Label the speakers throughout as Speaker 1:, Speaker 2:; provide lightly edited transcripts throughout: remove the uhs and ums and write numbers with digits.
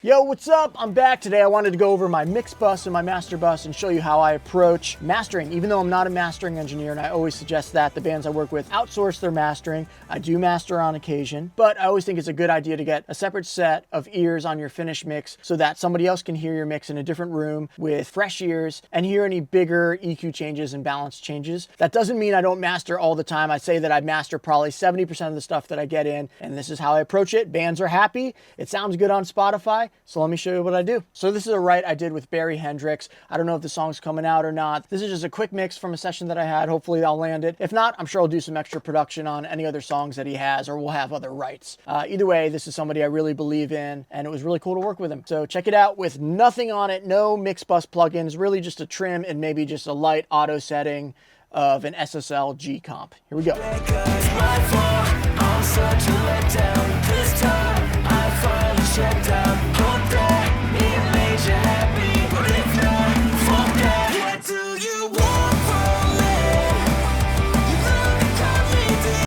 Speaker 1: Yo, what's up? I'm back. Today I wanted to go over my mix bus and my master bus and show you how I approach mastering. Even though I'm not a mastering engineer, and I always suggest that the bands I work with outsource their mastering, I do master on occasion, but I always think it's a good idea to get a separate set of ears on your finished mix so that somebody else can hear your mix in a different room with fresh ears and hear any bigger EQ changes and balance changes. That doesn't mean I don't master all the time. I say that I master probably 70% of the stuff that I get in, and this is how I approach it. Bands are happy. It sounds good on Spotify. So let me show you what I do. So this is a write I did with Barry Hendricks. I don't know if the song's coming out or not. This is just a quick mix from a session that I had. Hopefully I'll land it. If not, I'm sure I'll do some extra production on any other songs that he has, or we'll have other writes. Either way, this is somebody I really believe in, and it was really cool to work with him. So check it out with nothing on it, no mix bus plugins, really just a trim and maybe just a light auto setting of an SSL G comp. Here we go.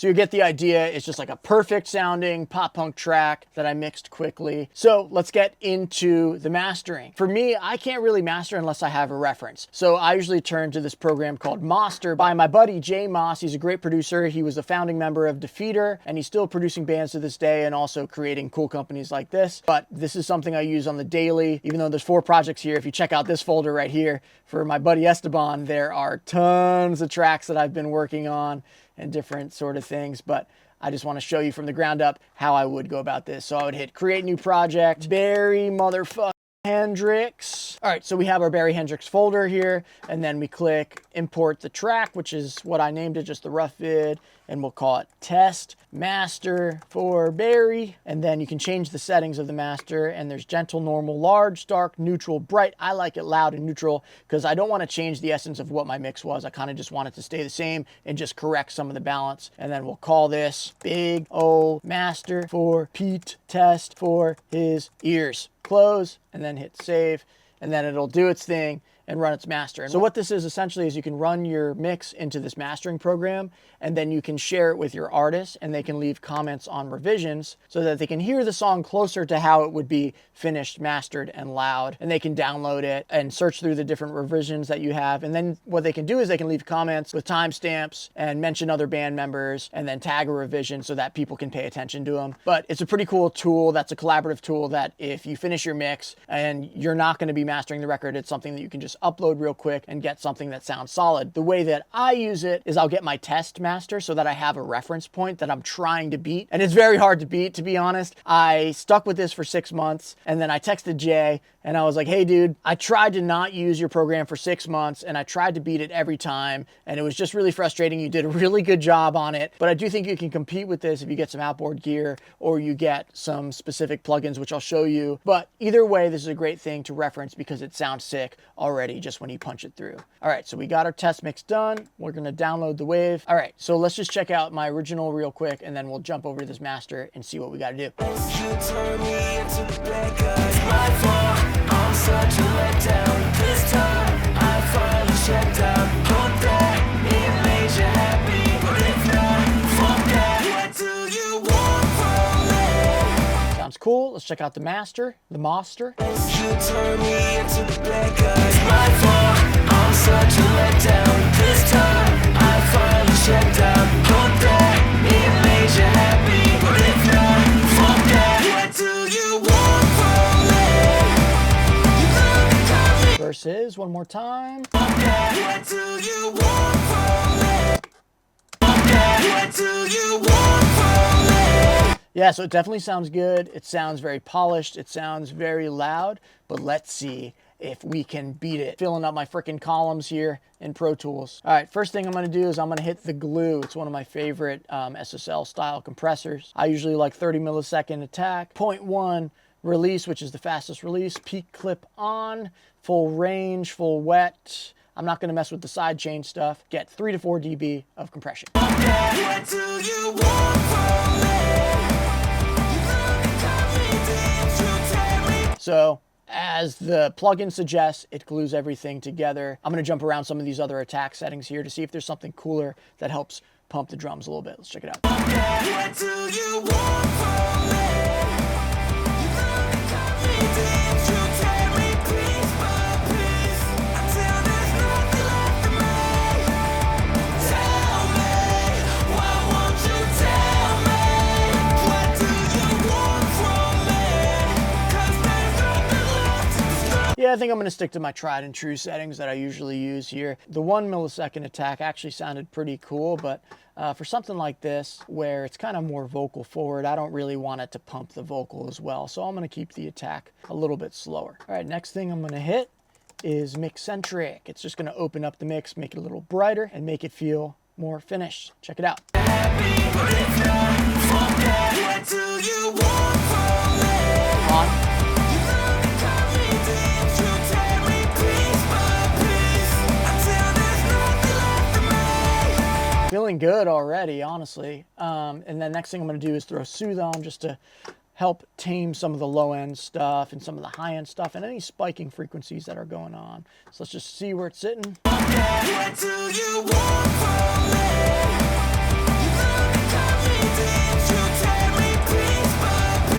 Speaker 1: So you get the idea. It's just like a perfect sounding pop punk track that I mixed quickly. So let's get into the mastering. For me, I can't really master unless I have a reference. So I usually turn to this program called Maastr by my buddy Jay Maas. He's a great producer. He was a founding member of Defeater, and he's still producing bands to this day and also creating cool companies like this. But this is something I use on the daily, even though there's 4 projects here. If you check out this folder right here for my buddy Esteban, there are tons of tracks that I've been working on and different sort of things, but I just want to show you from the ground up how I would go about this. So I would hit create new project, Barry motherfucker Hendricks. All right, so we have our Barry Hendricks folder here, and then we click import the track, which is what I named it, just the rough vid, and we'll call it test master for Barry. And then you can change the settings of the master, and there's gentle, normal, large, dark, neutral, bright. I like it loud and neutral because I don't want to change the essence of what my mix was. I kind of just want it to stay the same and just correct some of the balance. And then we'll call this big old master for Pete test for his ears. Close, and then hit save, and then it'll do its thing and run its master. And so what this is essentially is you can run your mix into this mastering program, and then you can share it with your artists, and they can leave comments on revisions so that they can hear the song closer to how it would be finished, mastered, and loud. And they can download it and search through the different revisions that you have. And then what they can do is they can leave comments with timestamps and mention other band members and then tag a revision so that people can pay attention to them. But it's a pretty cool tool. That's a collaborative tool that if you finish your mix and you're not going to be mastering the record, it's something that you can just upload real quick and get something that sounds solid. The way that I use it is I'll get my test master so that I have a reference point that I'm trying to beat. And it's very hard to beat, to be honest. I stuck with this for 6 months, and then I texted Jay and I was like, hey dude, I tried to not use your program for 6 months and I tried to beat it every time, and it was just really frustrating. You did a really good job on it, but I do think you can compete with this if you get some outboard gear or you get some specific plugins, which I'll show you. But either way, this is a great thing to reference because it sounds sick already just when you punch it through. All right, so we got our test mix done. We're gonna download the wave. All right, so let's just check out my original real quick, and then we'll jump over to this master and see what we gotta do. I'm such a letdown. This time I finally checked out. Hope that it made you happy, but if not, fuck that. What do you want from me? Sounds cool. Let's check out the master, the Maastr. You turn me into the bad guys. My fault. I'm such a letdown. This time I finally checked out. Hope that it made you happy, but if not, fuck that. What do you want from me? Verses one more time. What do you want from me? What do you want from me? Yeah, so it definitely sounds good. It sounds very polished. It sounds very loud, but let's see if we can beat it. Filling up my freaking columns here in Pro Tools. All right, first thing I'm gonna do is I'm gonna hit the glue. It's one of my favorite SSL style compressors. I usually like 30 millisecond attack, 0.1 release, which is the fastest release, peak clip on, full range, full wet. I'm not gonna mess with the side chain stuff. Get 3 to 4 dB of compression. What do you want from me? So, as the plugin suggests, it glues everything together. I'm gonna jump around some of these other attack settings here to see if there's something cooler that helps pump the drums a little bit. Let's check it out. What do you want from me? Yeah, I think I'm going to stick to my tried and true settings that I usually use here. The 1 millisecond attack actually sounded pretty cool, but for something like this, where it's kind of more vocal forward, I don't really want it to pump the vocal as well. So I'm going to keep the attack a little bit slower. All right, next thing I'm going to hit is mix-centric. It's just going to open up the mix, make it a little brighter, and make it feel more finished. Check it out. On. Feeling good already, honestly. And then next thing I'm going to do is throw Soothe on just to help tame some of the low end stuff and some of the high end stuff and any spiking frequencies that are going on. So let's just see where it's sitting.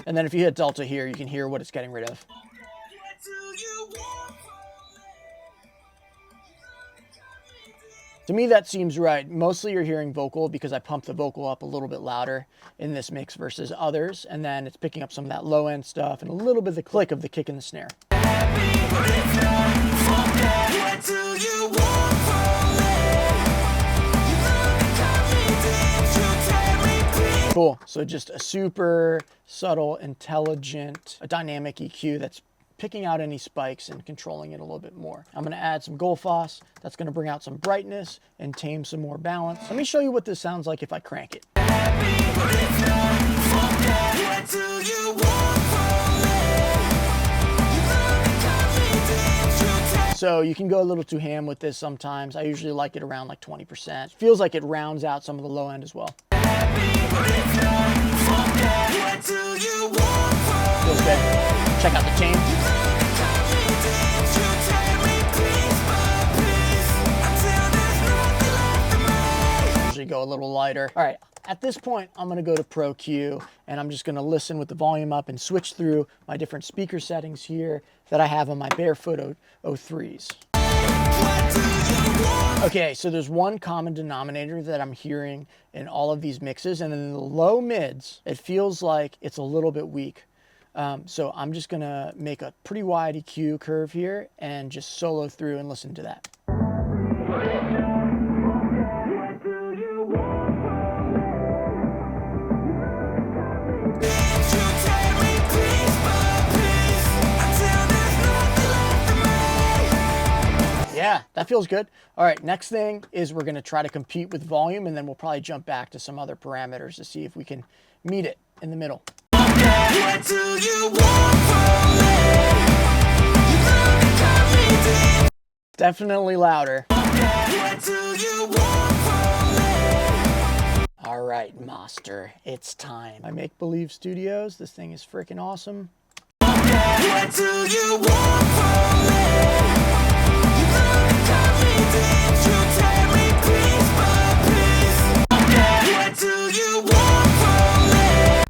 Speaker 1: And then if you hit delta here, you can hear what it's getting rid of. To me, that seems right. Mostly you're hearing vocal because I pumped the vocal up a little bit louder in this mix versus others. And then it's picking up some of that low end stuff and a little bit of the click of the kick and the snare. Cool. So just a super subtle, intelligent, a dynamic EQ that's picking out any spikes and controlling it a little bit more. I'm going to add some Goldfoss. That's going to bring out some brightness and tame some more balance. Let me show you what this sounds like if I crank it. So you can go a little too ham with this sometimes. I usually like it around like 20%. Feels like it rounds out some of the low end as well. Feels good. Check out the tame. Usually go a little lighter. All right, at this point, I'm gonna go to Pro Q and I'm just gonna listen with the volume up and switch through my different speaker settings here that I have on my Barefoot 03s. Okay, so there's one common denominator that I'm hearing in all of these mixes, and in the low mids, it feels like it's a little bit weak. So I'm just gonna make a pretty wide EQ curve here and just solo through and listen to that. Yeah, that feels good. All right, next thing is we're gonna try to compete with volume, and then we'll probably jump back to some other parameters to see if we can meet it in the middle. Definitely louder. All right, Maastr, it's time. My Make Believe Studios, this thing is freaking awesome.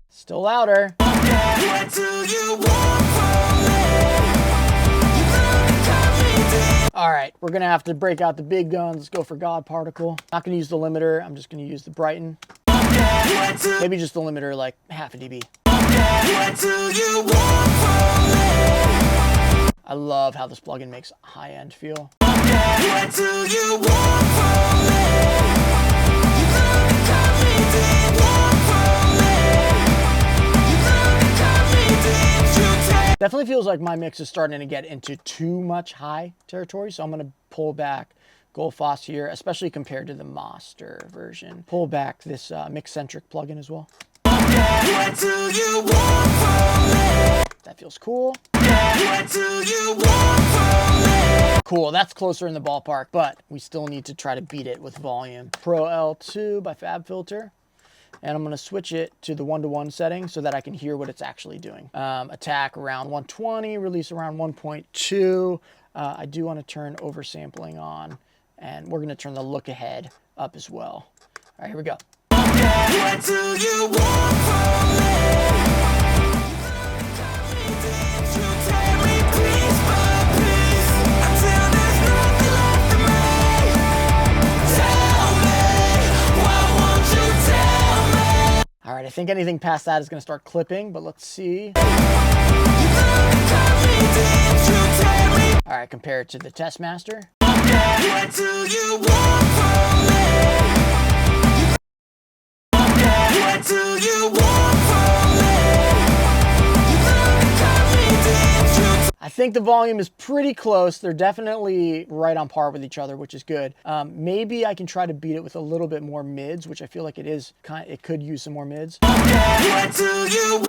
Speaker 1: Still louder. All right, we're gonna have to break out the big guns. Let's go for God Particle. Not gonna use the limiter. I'm just gonna use the Brighten. Maybe just the limiter, like half a dB. I love how this plugin makes high end feel. Definitely feels like my mix is starting to get into too much high territory, so I'm going to pull back Goldfoss here, especially compared to the Maastr version. Pull back this mix-centric plugin as well. That feels cool. Cool, that's closer in the ballpark, but we still need to try to beat it with volume. Pro L2 by FabFilter. And I'm going to switch it to the 1-to-1 setting so that I can hear what it's actually doing. Attack around 120, release around 1.2. I do want to turn oversampling on, and we're going to turn the look ahead up as well. All right, here we go. All right, I think anything past that is going to start clipping, but let's see. right, compare it to the test master.
Speaker 2: What do you want from me? What do you want from me?
Speaker 1: I think the volume is pretty close. They're definitely right on par with each other, which is good. Maybe I can try to beat it with a little bit more mids, which I feel like it could use some more mids.
Speaker 2: What do you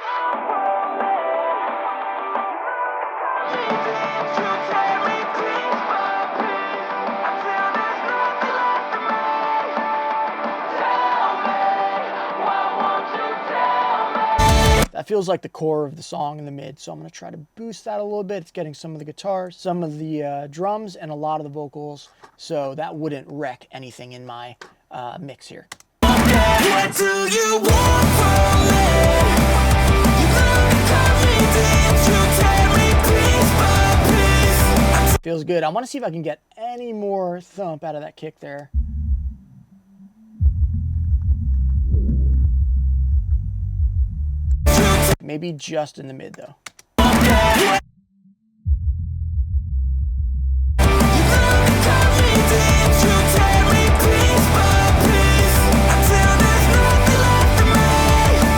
Speaker 1: That feels like the core of the song in the mid, so I'm going to try to boost that a little bit. It's getting some of the guitar, some of the drums, and a lot of the vocals, so that wouldn't wreck anything in my mix here.
Speaker 2: What do you want from me?
Speaker 1: Feels good. I want to see if I can get any more thump out of that kick there. Maybe just in the mid though.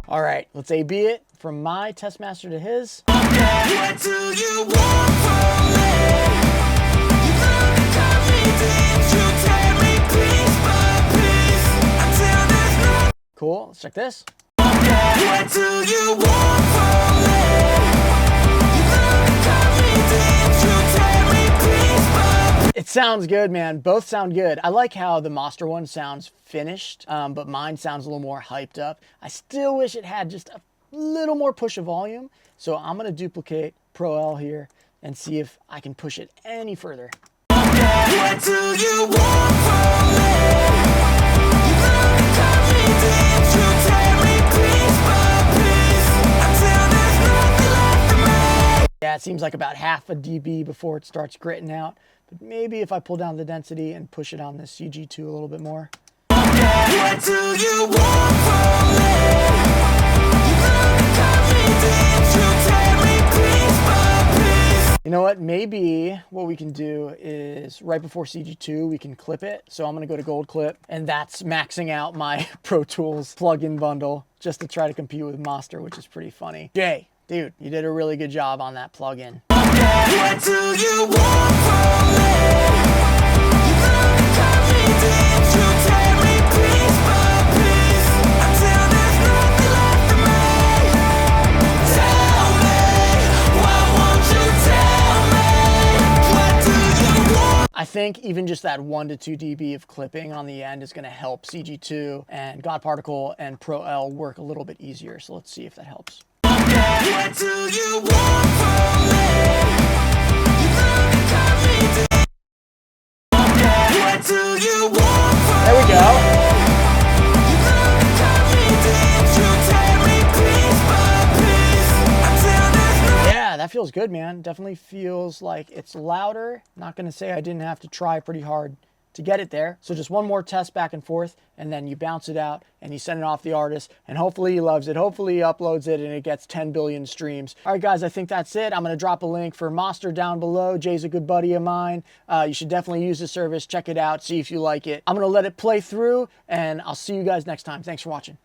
Speaker 1: All right, let's A/B it from my test master to his.
Speaker 2: What do you want from me?
Speaker 1: Cool, let's check this.
Speaker 2: What do you want from me?
Speaker 1: It sounds good, man. Both sound good. I like how the Maastr one sounds finished, but mine sounds a little more hyped up. I still wish it had just a little more push of volume. So I'm gonna duplicate Pro L here and see if I can push it any further.
Speaker 2: What do you want from me?
Speaker 1: Yeah, it seems like about half a dB before it starts gritting out. But maybe if I pull down the density and push it on the CG2 a little bit more.
Speaker 2: What do you want from me?
Speaker 1: You know what? Maybe what we can do is right before CG2, we can clip it. So I'm going to go to Gold Clip, and that's maxing out my Pro Tools plugin bundle just to try to compete with Maastr, which is pretty funny. Jay, dude, you did a really good job on that plugin.
Speaker 2: What do you want from me?
Speaker 1: I think even just that 1 to 2 dB of clipping on the end is going to help CG2 and God Particle and Pro L work a little bit easier. So let's see if that helps.
Speaker 2: What do you want from me? What do you want from me?
Speaker 1: There we go. Yeah, that feels good, man. Definitely feels like it's louder. Not going to say I didn't have to try pretty hard to get it there. So just one more test back and forth, and then you bounce it out and you send it off the artist, and hopefully he loves it. Hopefully he uploads it and it gets 10 billion streams. All right, guys, I think that's it. I'm going to drop a link for Maastr down below. Jay's a good buddy of mine. You should definitely use the service. Check it out. See if you like it. I'm going to let it play through, and I'll see you guys next time. Thanks for watching.